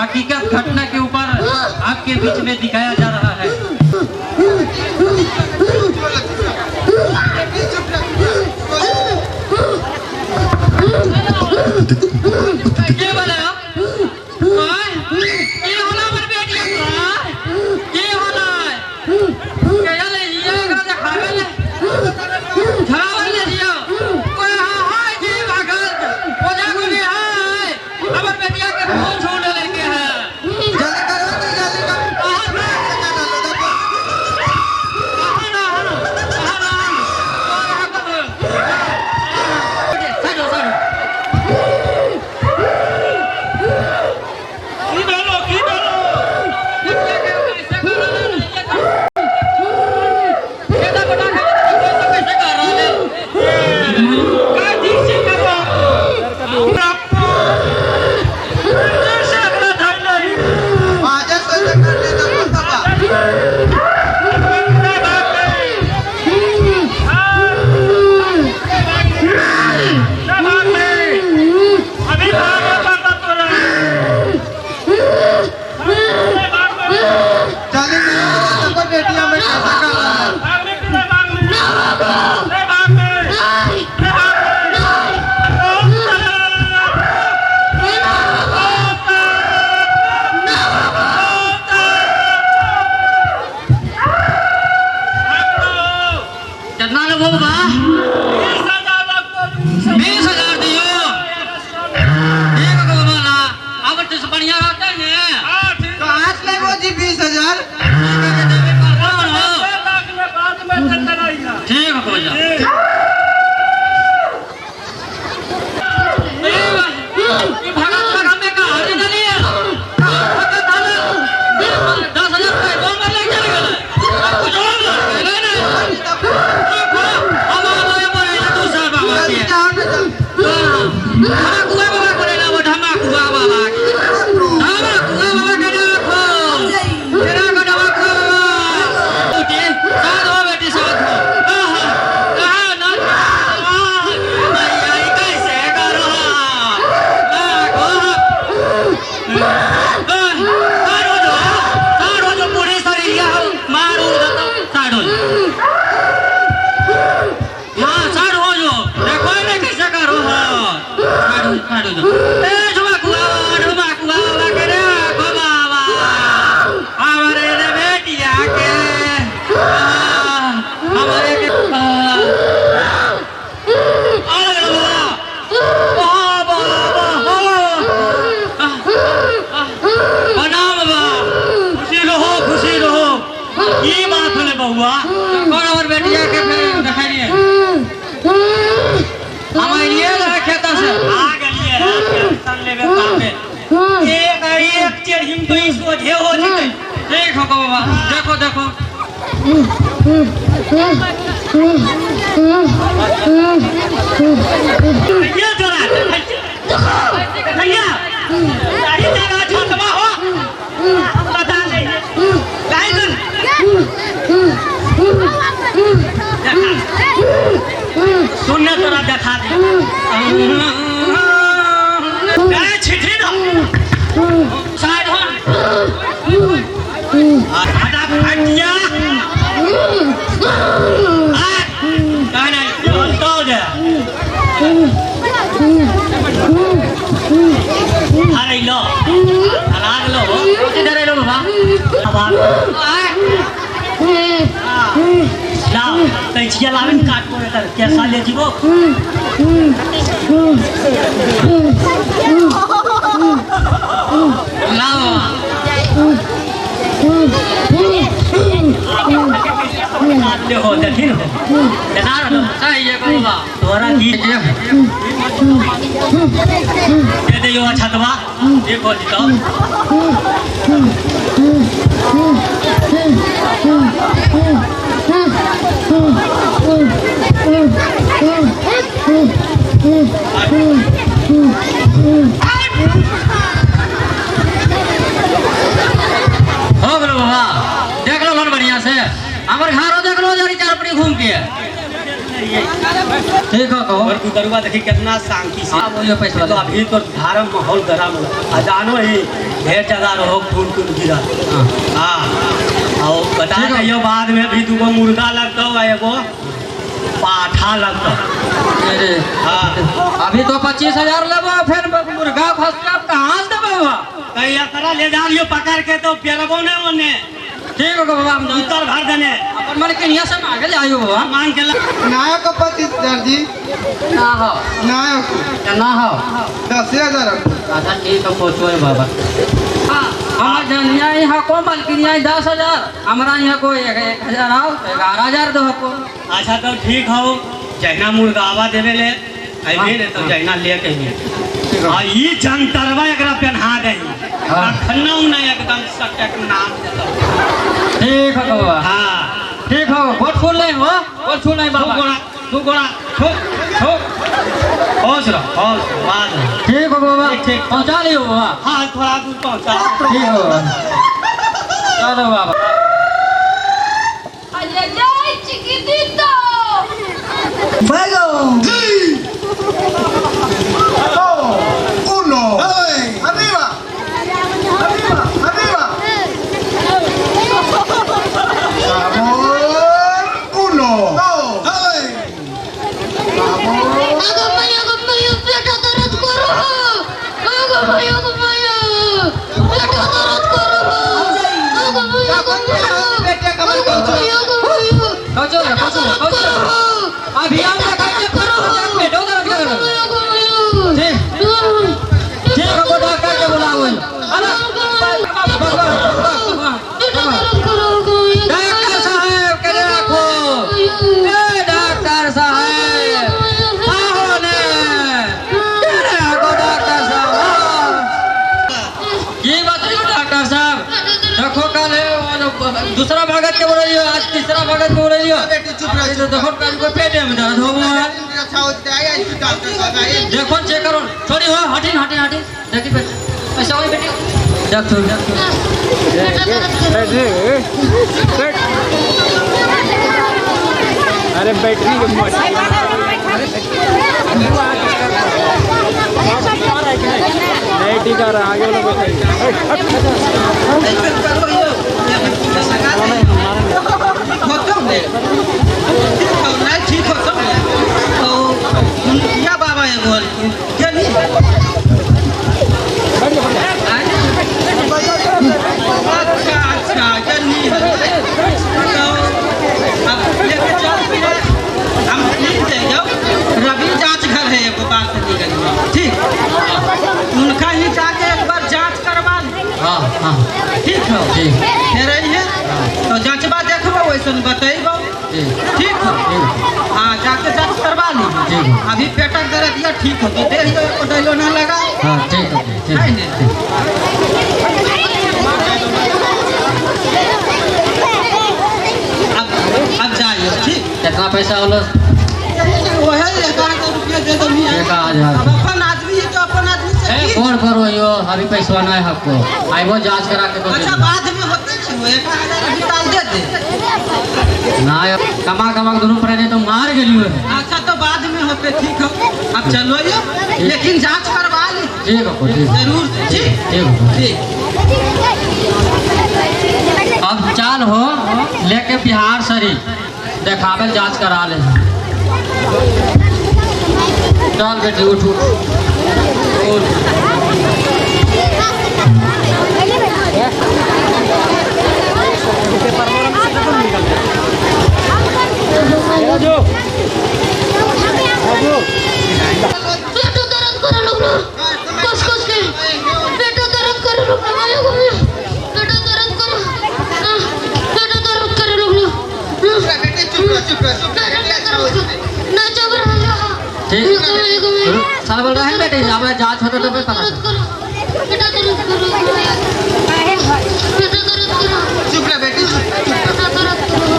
हकीकत घटना के ऊपर आपके बीच में दिखाया जा रहा है। ये बोला ये होला पर बेटिया ये होला क्या ले ये का खावे ले खावे ले दियो कोई हाय जी भगत ओजा को ले हाय हमर बेटिया के फोन छोड़ लेके है जल्दी करो देखो देखो ये जरा भैया सारी जगह छोटवा हो पता नहीं लाइन सुनने तोरा देखा दे गाय छिठी ना साइड हो आधा फटिया अरे लो हलाक लो इधर लो बाबा लाओ कैचिया लावे काट को कर कैसा ले जीवो लाओ ले हो देखिन हो जना रो सही है बाबा तोरा दी दे दे यो छतवा देखो जी तो हो बोलो बाबा देख लो बढ़िया से हमारे घरों देख लो जरी चार पड़ी घूम के करिए ठीक है कहो और उधरवा देखी कितना शांति से वो ये पैसा तो अभी तो धारम माहौल गरम अजानो ही ढेर चला रहो फूल फूल गिरा हाँ और बता रही बाद में भी दूगो मुर्गा लगता है एगो पाठा लगता हाँ अभी तो 25,000 लेबो फिर मुर्गा फंसका कहाँ से देबो कहीं एकरा ले जा लियो पकड़ के तो पेरबो ने ओने ठीक है बाबा हम उत्तर भर देने अपन मन के निया से मांगे ले आयो बाबा मांग के नायक 25,000 जी ना हो नायक ना हो 10,000 अच्छा ठीक है पूछो बाबा हाँ हमार जनिया यहाँ को मालकिनिया 10,000 हमारा यहाँ को 1,000 आओ 11,000 दो को अच्छा तो ठीक हो जैना मुर्गावा देवे ले अभी ने तो जैना ले के आ ई जंतरवा एकरा पहना दे खन्ना ना एकदम सटक नाम ठीक है बाबा हां ठीक हो बहुत फूल नहीं हो बहुत फूल नहीं बाबा तू गोड़ा होश रहो बाद ठीक हो बाबा ठीक पहुंचा लियो बाबा हां थोड़ा दूर पहुंचा ठीक हो चलो बाबा Ay, ay, ay, chiquitito. ¡Fuego! ¡Uno! ¡Arriba! ¡Arriba! ¡Arriba! ¡Sabor! ¡Uno! ¡Dos! Agamayo, peta tarat karo. Agamayo. Peta tarat karo. अभी हम खाते करो बेटो करो ठीक ठीक है वो डॉक्टर के बुलाओ डॉक्टर साहब के देखो डॉक्टर साहब आओ ने देखो डॉक्टर साहब ये बताइए डॉक्टर साहब देखो कल दूसरा भगत के बोल रही हो आज तीसरा भगत बोल रही हो तो देखो कल को पेट में दर्द हो देखो चेक करो थोड़ी हो हटी देखी ऐसा हो बेटी अरे बैटरी नहीं टीका रहा आगे वाला क्या बाबा है बोल क्या नहीं अच्छा क्या नहीं अब लेके चल हम ठीक है जाओ रवि जांच घर है एक बात निकल ठीक उनका ही जाके एक बार जांच करवा हाँ ठीक है फिर है तो जांचबा देखबो वैसन बतेबो ठीक है हाँ जाके जांच करवा ली अभी पेटक दर्द या ठीक हो तो दे को डलो ना लगा हाँ ठीक है अब जाइए ठीक कितना पैसा होलो वही 1,000 रुपया दे दो 1,000 अब अपन आदमी है तो अपन आदमी से कौन करो यो अभी पैसा ना है आपको आइबो जांच करा के अच्छा बाद में होते है 1,000 निकाल दे दे ना कमा दोनों पर तो मार गेलियो अच्छा तो बाद में होते ठीक हो अब चलो ये लेकिन जांच करवा ली ठीक है जरूर ठीक अब चाल हो लेके बिहार शरीफ देखावे जांच करा ले चल बेटी उठ Peto tarat karo logo. Kos ke. Peto tarat karo logo. Peto tarat karo logo. ना चबर ठीक साल बोल रहा है बेटे आपला जांच होता तो फिर पता पेटा तारत करो चुप रह बेटी पेटा तारत करो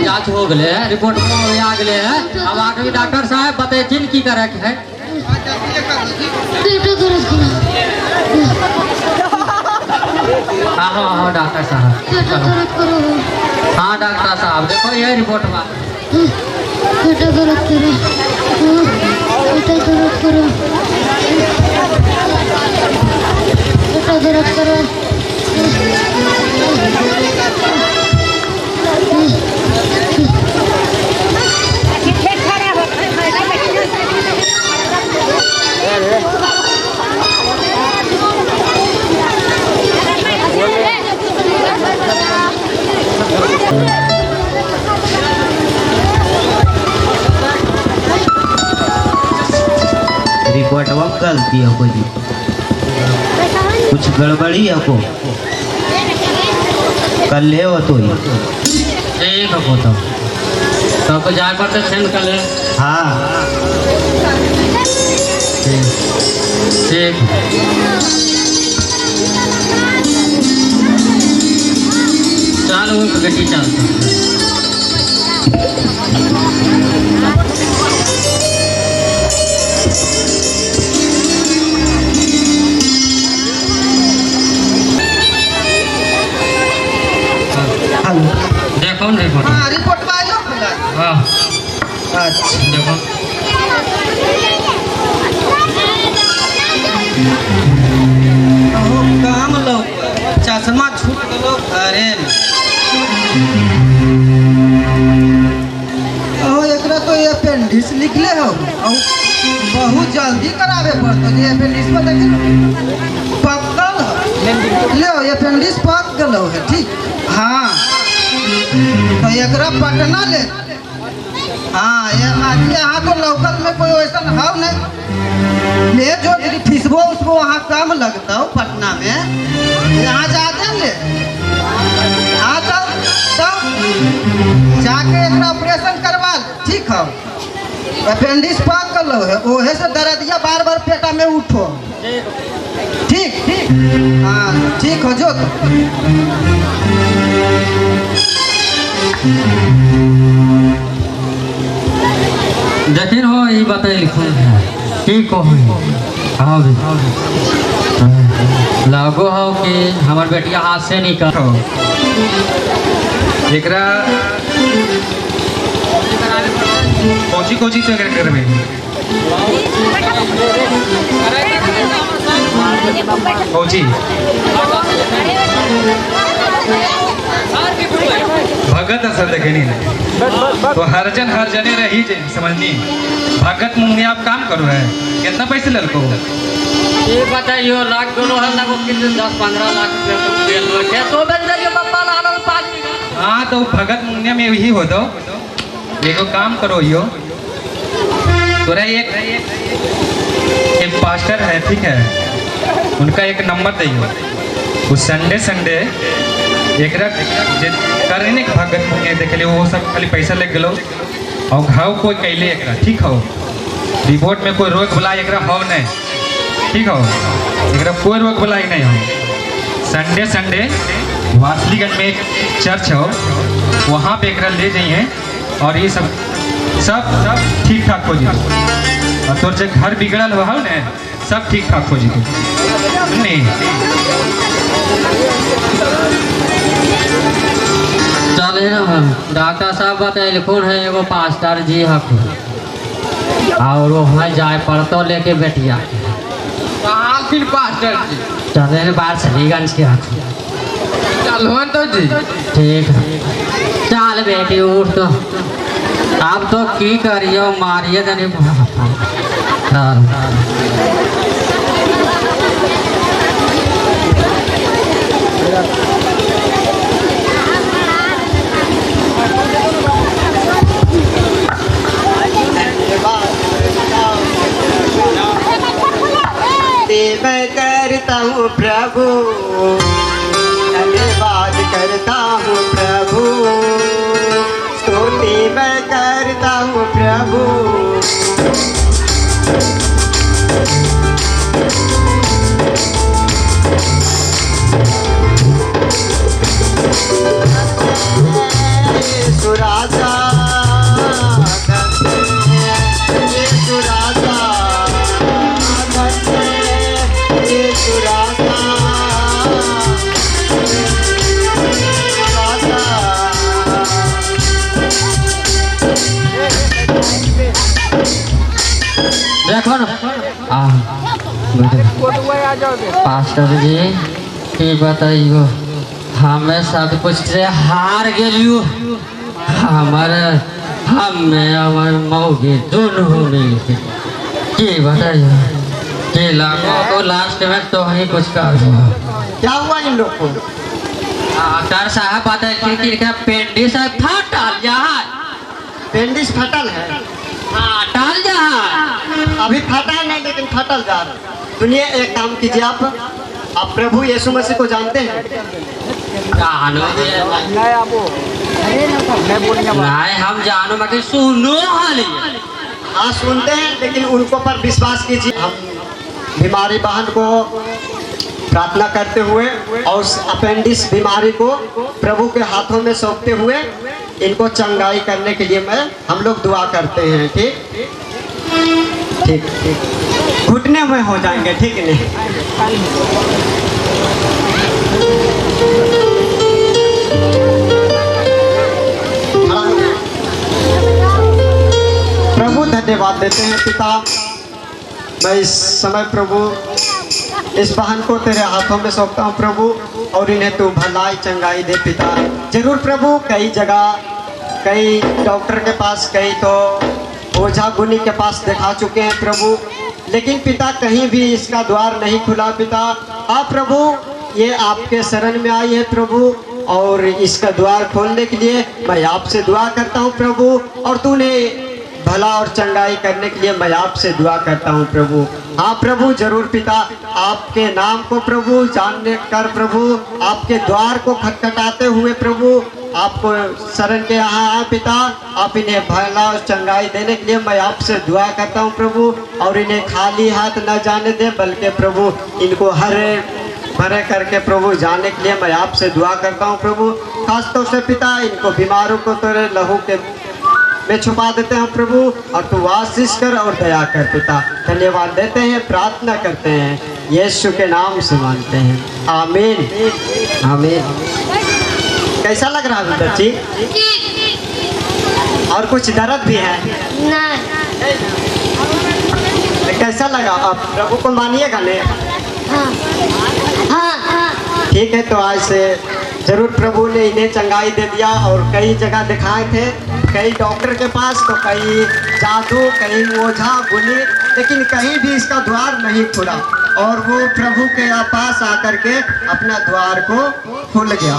जांच हो गए गेले है, रिपोर्ट में आ गेले है। अब आगे डॉक्टर साहब बतेथिन की करे के है। पेटो दर्द करा हाँ डॉक्टर साहब पेटो दर्द करो हाँ डॉक्टर साहब देखो ये रिपोर्ट में पेटो दर्द करो पेटो दर्द करो पेटो दर्द करो रिपोर्ट में गलती है कोई कुछ गड़बड़ी है को कल ले हो तो ही ठीक है तो सबको जाए पड़ते सेंड कर ले। हाँ ठीक चलो गड्डी चलता देखो ना रिपोर्ट हाँ रिपोर्ट में आयो खुला हाँ अच्छा देखो अहो काम लो चश्मा छूट गलो घरे में अहो एकरा तो अपेंडिक्स निकले हो अहो बहुत जल्दी करावे पड़तो ये अपेंडिक्स में देखिए पकल ले अपेंडिक्स पक गलो है ठीक हाँ तो एकरा पटना ले हाँ ये आज यहाँ तो लोकल में कोई वैसा हाव नहीं ले जो फीसबो उसको वहाँ कम लगता हो पटना में यहाँ जाते ले हाँ तो जाके एक ऑपरेशन करवा ठीक है अपेंडिक्स पाक कर लो है ओहे से दर्दिया बार बार पेटा में उठो ठीक ठीक हाँ ठीक हो जो देखिन हो ये बताइए ठीक हो हाँ लागो हो कि हमार बेटिया हाथ से निकल एकरा कोची कोची तो एकरा करबे कोची भगत असर देखे नहीं तो हर जने रही जे समझनी भगत मुंगे आप काम करो है कितना पैसे ललको ये बताइयो लाख दोनों है लगो कितने 10-15 लाख रुपए को है तो बेच दियो पप्पा लालो 5 बीघा। हाँ तो भगत मुंगे में यही हो दो देखो काम करो यो तोरा एक पास्टर है ठीक है उनका एक नंबर दियो वो संडे एकरा करने के भगत मुंगे देखे वो सब खाली पैसा ले गलो और घाव कोई कैले एकरा ठीक हो रिपोर्ट में कोई रोग बुला एकरा हो नहीं ठीक हो एकरा कोई रोग बुलाई नहीं हो संडे वासलीगंज में एक चर्च हो वहाँ पे एकरा ले जाइए और ये सब ठीक ठाक हो जाए और तोर जो घर बिगड़ल हुआ हो ना सब ठीक ठाक हो जाए नहीं चले ना हम डॉक्टर साहब बताइए कौन है एगो पास्टर जी हक और वहाँ जाए पड़तो लेके बेटिया कहाँ फिर पास्टर जी चले ना बाहर सलीगंज के हक चलो तो जी ठीक है चल बेटी उठ तो अब तो की करियो मारिए तनी चल मैं करता हूँ प्रभु धन्यवाद करता हूँ प्रभु स्तुति मैं करता हूँ प्रभु सुराजा देखो ना पास्टर जी की बताइयो हमें सब कुछ से हार गेलियो हमारे हमें मौगी दोनों मिल के की बताइयो कि लाखों को लास्ट में तो ही कुछ कर क्या हुआ इन लोग को? डॉक्टर साहब बताए कि इनका पेंडिस है फटल जहाँ पेंडिस फटल है। फटल जहाँ अभी फटा नहीं लेकिन फटल जा रहा है। सुनिए एक काम कीजिए आप प्रभु यीशु मसीह को जानते हैं? नहीं हम जानो बाकी सुनो हाली हाँ सुनते हैं लेकिन उनको पर विश्वास कीजिए। हम बीमारी बहन को प्रार्थना करते हुए और उस अपेंडिक्स बीमारी को प्रभु के हाथों में सौंपते हुए इनको चंगाई करने के लिए हम लोग दुआ करते हैं। ठीक ठीक ठीक घुटने में हो जाएंगे ठीक नहीं। प्रभु धन्यवाद देते हैं पिता। मैं इस समय प्रभु इस बहन को तेरे हाथों में सौंपता हूँ प्रभु और इन्हें तू भलाई चंगाई दे पिता। जरूर प्रभु कई जगह कई डॉक्टर के पास कई तो ओझा गुनी के पास दिखा चुके हैं प्रभु, लेकिन पिता कहीं भी इसका द्वार नहीं खुला पिता। आप प्रभु ये आपके शरण में आई है प्रभु और इसका द्वार खोलने के लिए मैं आपसे दुआ करता हूँ प्रभु और तूने भला और चंगाई करने के लिए मैं आपसे दुआ करता हूँ प्रभु। हाँ प्रभु जरूर पिता आपके नाम को प्रभु जानने कर प्रभु आपके द्वार को खटखटाते हुए प्रभु आपको शरण के यहाँ आए पिता। आप इन्हें भला और चंगाई देने के लिए मैं आपसे दुआ करता हूँ प्रभु और इन्हें खाली हाथ न जाने दे बल्कि प्रभु इनको हरे भरे करके प्रभु जाने के लिए मैं आपसे दुआ करता हूँ प्रभु। खासतौर से पिता इनको बीमारों को तेरे लहू के में छुपा देते हैं प्रभु और तू आशीष कर और दया कर पिता। धन्यवाद देते हैं प्रार्थना करते हैं यीशु के नाम से मांगते हैं आमीन आमीन। कैसा लग रहा है बच्ची? और कुछ दर्द भी है? कैसा लगा? आप प्रभु को मानिएगा ने? ठीक है तो आज से जरूर प्रभु ने इन्हें चंगाई दे दिया और कई जगह दिखाए थे कई डॉक्टर के पास तो कई जादू कहीं ओझा गुनी लेकिन कहीं भी इसका द्वार नहीं खुला और वो प्रभु के पास आकर के अपना द्वार को खोल गया।